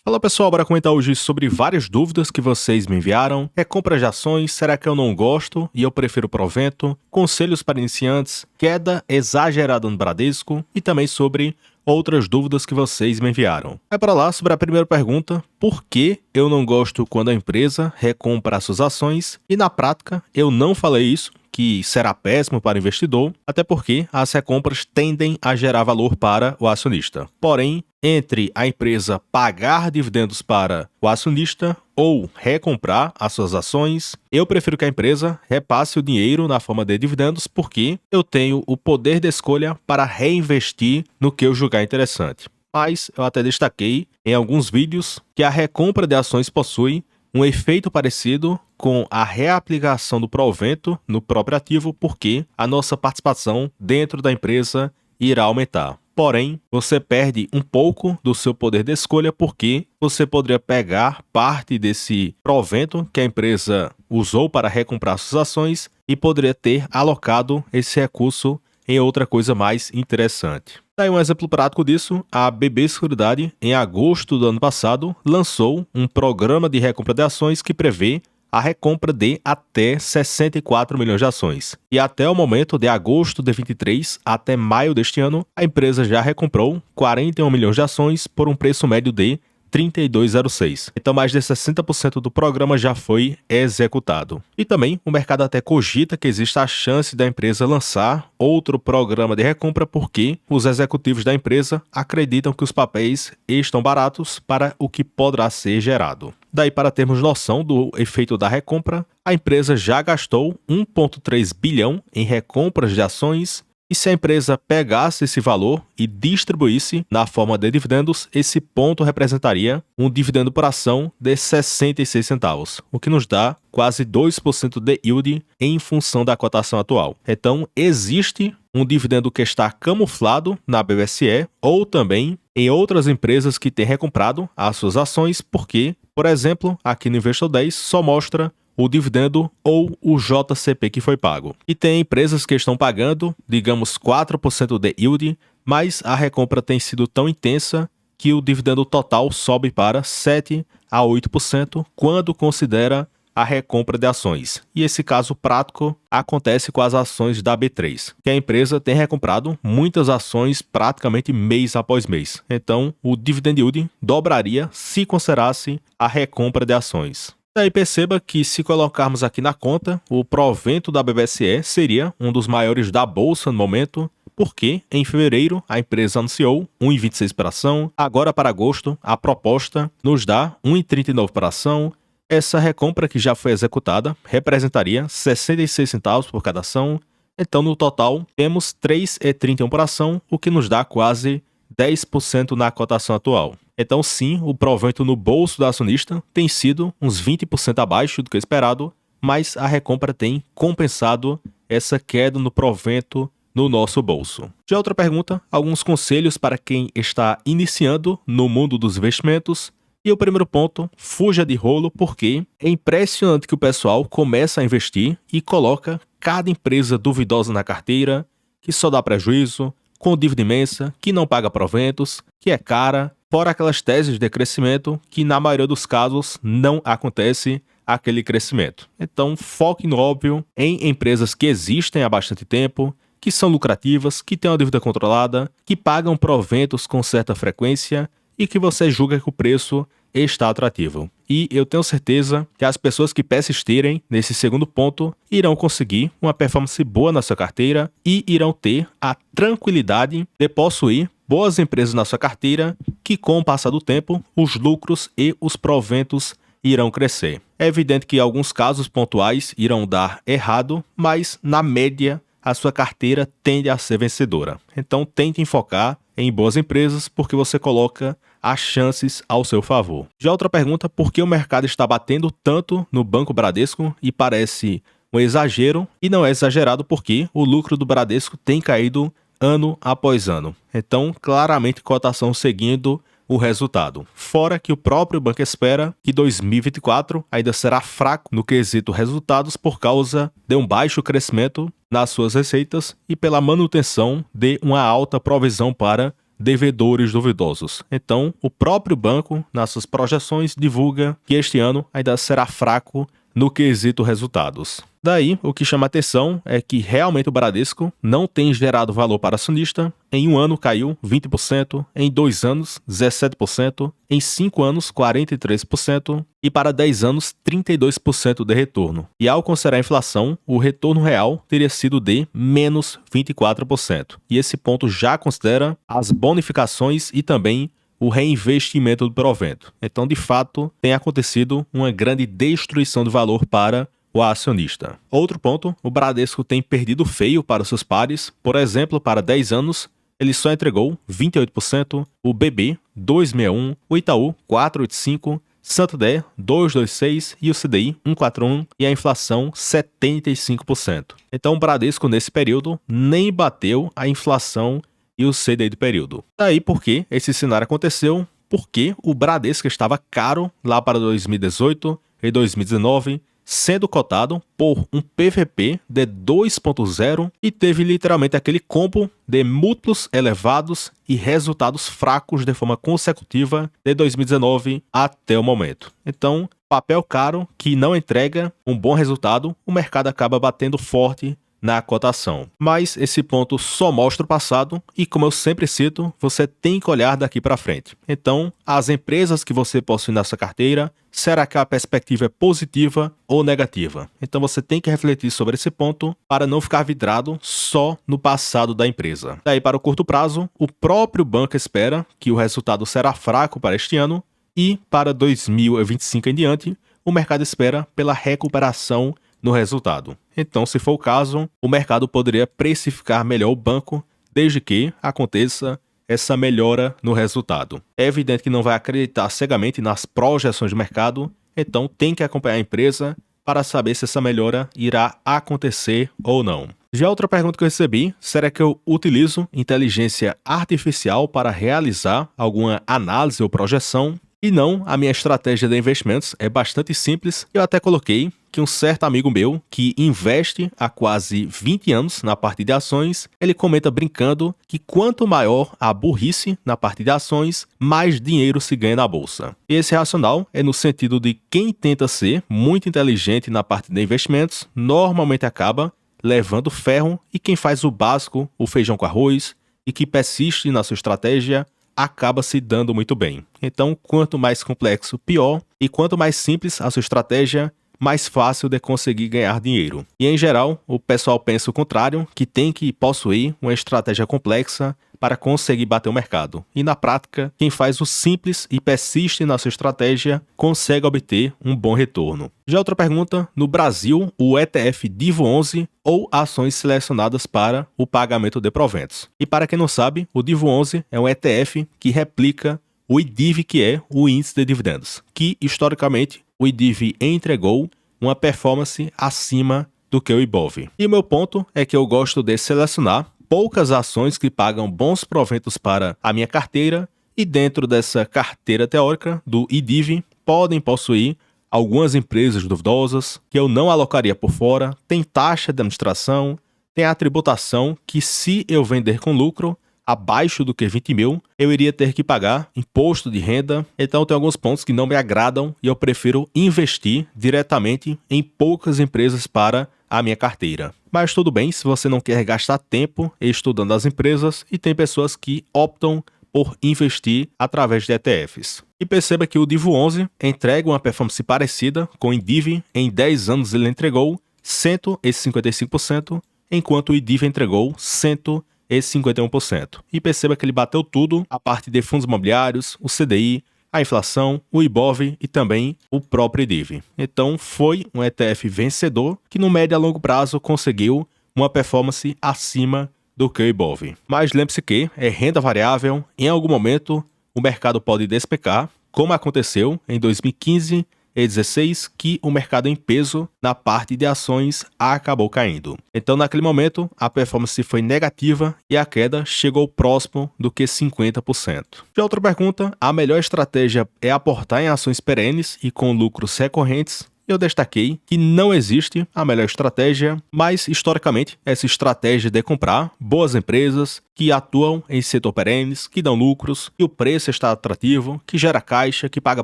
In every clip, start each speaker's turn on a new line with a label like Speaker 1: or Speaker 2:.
Speaker 1: Fala pessoal, bora comentar hoje sobre várias dúvidas que vocês me enviaram. Compra de ações, será que eu não gosto e eu prefiro provento? Conselhos para iniciantes, queda exagerada no Bradesco e também sobre outras dúvidas que vocês me enviaram. Para lá, sobre a primeira pergunta, por que eu não gosto quando a empresa recompra as suas ações? E na prática, eu não falei isso, que será péssimo para o investidor, até porque as recompras tendem a gerar valor para o acionista. Porém, entre a empresa pagar dividendos para o acionista ou recomprar as suas ações, eu prefiro que a empresa repasse o dinheiro na forma de dividendos, porque eu tenho o poder de escolha para reinvestir no que eu julgar interessante. Mas eu até destaquei em alguns vídeos que a recompra de ações possui um efeito parecido com a reaplicação do provento no próprio ativo, porque a nossa participação dentro da empresa irá aumentar. Porém, você perde um pouco do seu poder de escolha, porque você poderia pegar parte desse provento que a empresa usou para recomprar suas ações e poderia ter alocado esse recurso em outra coisa mais interessante. Daí um exemplo prático disso, a BB Seguridade, em agosto do ano passado, lançou um programa de recompra de ações que prevê a recompra de até 64 milhões de ações. E até o momento de agosto de 23 até maio deste ano, a empresa já recomprou 41 milhões de ações por um preço médio de 32,06. Então mais de 60% do programa já foi executado. E também o mercado até cogita que existe a chance da empresa lançar outro programa de recompra, porque os executivos da empresa acreditam que os papéis estão baratos para o que poderá ser gerado. Daí, para termos noção do efeito da recompra, a empresa já gastou 1,3 bilhão em recompras de ações. E se a empresa pegasse esse valor e distribuísse na forma de dividendos, esse ponto representaria um dividendo por ação de 66 centavos, o que nos dá quase 2% de yield em função da cotação atual. Então, existe um dividendo que está camuflado na BBSE ou também em outras empresas que têm recomprado as suas ações, porque, por exemplo, aqui no Investor 10 só mostra o dividendo ou o JCP que foi pago. E tem empresas que estão pagando, digamos, 4% de yield, mas a recompra tem sido tão intensa que o dividendo total sobe para 7 a 8% quando considera a recompra de ações. E esse caso prático acontece com as ações da B3, que a empresa tem recomprado muitas ações praticamente mês após mês. Então, o dividend yield dobraria se considerasse a recompra de ações. Daí perceba que, se colocarmos aqui na conta, o provento da BBSE seria um dos maiores da bolsa no momento, porque em fevereiro a empresa anunciou 1,26 por ação, agora para agosto a proposta nos dá 1,39 por ação. Essa recompra que já foi executada representaria 66 centavos por cada ação, então no total temos 3,31 por ação, o que nos dá quase 10% na cotação atual. Então sim, o provento no bolso do acionista tem sido uns 20% abaixo do que esperado, mas a recompra tem compensado essa queda no provento no nosso bolso. Já outra pergunta, alguns conselhos para quem está iniciando no mundo dos investimentos. E o primeiro ponto, fuja de rolo, porque é impressionante que o pessoal começa a investir e coloca cada empresa duvidosa na carteira, que só dá prejuízo, com dívida imensa, que não paga proventos, que é cara, fora aquelas teses de crescimento que na maioria dos casos não acontece aquele crescimento. Então foque no óbvio, em empresas que existem há bastante tempo, que são lucrativas, que têm uma dívida controlada, que pagam proventos com certa frequência e que você julga que o preço está atrativo. E eu tenho certeza que as pessoas que persistirem nesse segundo ponto irão conseguir uma performance boa na sua carteira e irão ter a tranquilidade de possuir boas empresas na sua carteira que, com o passar do tempo, os lucros e os proventos irão crescer. É evidente que alguns casos pontuais irão dar errado, mas na média a sua carteira tende a ser vencedora. Então tente focar em boas empresas, porque você coloca as chances ao seu favor. Já outra pergunta, por que o mercado está batendo tanto no Banco Bradesco e parece um exagero, e não é exagerado porque o lucro do Bradesco tem caído ano após ano. Então, claramente, cotação seguindo o resultado. Fora que o próprio banco espera que 2024 ainda será fraco no quesito resultados por causa de um baixo crescimento nas suas receitas e pela manutenção de uma alta provisão para devedores duvidosos. Então, o próprio banco, nas suas projeções, divulga que este ano ainda será fraco no quesito resultados. Daí, o que chama atenção é que realmente o Bradesco não tem gerado valor para acionista. Em um ano caiu 20%, em 2 anos 17%, em 5 anos 43% e para 10 anos 32% de retorno. E ao considerar a inflação, o retorno real teria sido de menos 24%. E esse ponto já considera as bonificações e também o reinvestimento do provento. Então, de fato, tem acontecido uma grande destruição de valor para o acionista. Outro ponto, o Bradesco tem perdido feio para os seus pares. Por exemplo, para 10 anos, ele só entregou 28%, o BB 261, o Itaú 485, Santander 226 e o CDI 141 e a inflação 75%. Então, o Bradesco nesse período nem bateu a inflação e o CDI do período. Daí porque esse cenário aconteceu, porque o Bradesco estava caro lá para 2018 e 2019, sendo cotado por um PVP de 2.0 e teve literalmente aquele combo de múltiplos elevados e resultados fracos de forma consecutiva de 2019 até o momento. Então, papel caro que não entrega um bom resultado, o mercado acaba batendo forte na cotação. Mas esse ponto só mostra o passado e, como eu sempre cito, você tem que olhar daqui para frente. Então, as empresas que você possui na sua carteira, será que a perspectiva é positiva ou negativa? Então você tem que refletir sobre esse ponto para não ficar vidrado só no passado da empresa. Daí, para o curto prazo, o próprio banco espera que o resultado será fraco para este ano e para 2025 em diante, o mercado espera pela recuperação no resultado. Então, se for o caso, o mercado poderia precificar melhor o banco desde que aconteça essa melhora no resultado. É evidente que não vai acreditar cegamente nas projeções de mercado, então tem que acompanhar a empresa para saber se essa melhora irá acontecer ou não. Já outra pergunta que eu recebi, será que eu utilizo inteligência artificial para realizar alguma análise ou projeção? E não, a minha estratégia de investimentos é bastante simples. Eu até coloquei que um certo amigo meu, que investe há quase 20 anos na parte de ações, ele comenta brincando que quanto maior a burrice na parte de ações, mais dinheiro se ganha na bolsa. E esse racional é no sentido de quem tenta ser muito inteligente na parte de investimentos, normalmente acaba levando ferro, e quem faz o básico, o feijão com arroz, e que persiste na sua estratégia, acaba se dando muito bem. Então, quanto mais complexo, pior, e quanto mais simples a sua estratégia, mais fácil de conseguir ganhar dinheiro. E em geral, o pessoal pensa o contrário, que tem que possuir uma estratégia complexa para conseguir bater o mercado. E na prática, quem faz o simples e persiste na sua estratégia consegue obter um bom retorno. Já outra pergunta, no Brasil, o ETF DIVO11 ou ações selecionadas para o pagamento de proventos. E para quem não sabe, o DIVO11 é um ETF que replica o IDIV, que é o índice de dividendos, que historicamente o IDIV entregou uma performance acima do que o IBOV. E o meu ponto é que eu gosto de selecionar poucas ações que pagam bons proventos para a minha carteira, e dentro dessa carteira teórica do IDIV podem possuir algumas empresas duvidosas que eu não alocaria por fora, tem taxa de administração, tem a tributação que, se eu vender com lucro abaixo do que 20 mil, eu iria ter que pagar imposto de renda. Então tem alguns pontos que não me agradam e eu prefiro investir diretamente em poucas empresas para a minha carteira. Mas tudo bem se você não quer gastar tempo estudando as empresas, e tem pessoas que optam por investir através de ETFs. E perceba que o DIVO11 entrega uma performance parecida com o IDIV. Em 10 anos ele entregou 155%, enquanto o IDIV entregou 151%. E perceba que ele bateu tudo, a parte de fundos imobiliários, o CDI, a inflação, o IBOV e também o próprio IDIV. Então foi um ETF vencedor que no médio a longo prazo conseguiu uma performance acima do que o IBOV. Mas lembre-se que é renda variável, em algum momento o mercado pode despencar, como aconteceu em 2015 e 2016, que o mercado em peso na parte de ações acabou caindo. Então naquele momento a performance foi negativa e a queda chegou próximo do que 50%. E outra pergunta, a melhor estratégia é aportar em ações perenes e com lucros recorrentes? eu destaquei que não existe a melhor estratégia, mas historicamente essa estratégia de comprar boas empresas que atuam em setor perenes, que dão lucros, que o preço está atrativo, que gera caixa, que paga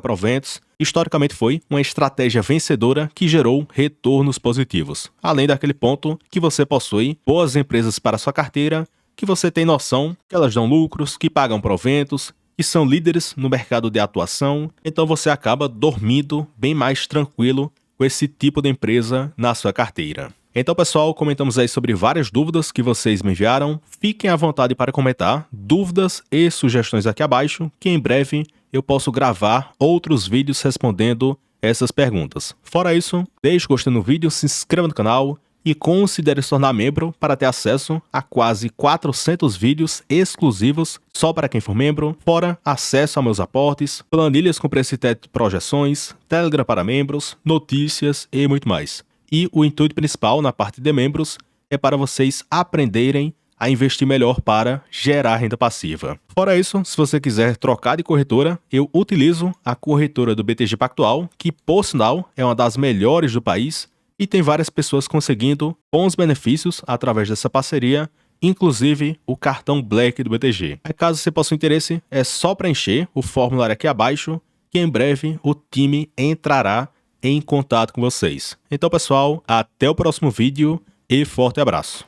Speaker 1: proventos, historicamente foi uma estratégia vencedora que gerou retornos positivos. Além daquele ponto que você possui boas empresas para sua carteira, que você tem noção que elas dão lucros, que pagam proventos, que são líderes no mercado de atuação, então você acaba dormindo bem mais tranquilo com esse tipo de empresa na sua carteira. Então, pessoal, comentamos aí sobre várias dúvidas que vocês me enviaram. Fiquem à vontade para comentar dúvidas e sugestões aqui abaixo, que em breve eu posso gravar outros vídeos respondendo essas perguntas. Fora isso, deixe o gostei no vídeo, se inscreva no canal e considere se tornar membro para ter acesso a quase 400 vídeos exclusivos só para quem for membro, fora acesso a meus aportes, planilhas com preço e teto de projeções, Telegram para membros, notícias e muito mais. E o intuito principal na parte de membros é para vocês aprenderem a investir melhor para gerar renda passiva. Fora isso, se você quiser trocar de corretora, eu utilizo a corretora do BTG Pactual, que por sinal é uma das melhores do país, e tem várias pessoas conseguindo bons benefícios através dessa parceria, inclusive o cartão Black do BTG. Caso você possa interesse, é só preencher o formulário aqui abaixo, que em breve o time entrará em contato com vocês. Então, pessoal, até o próximo vídeo e forte abraço!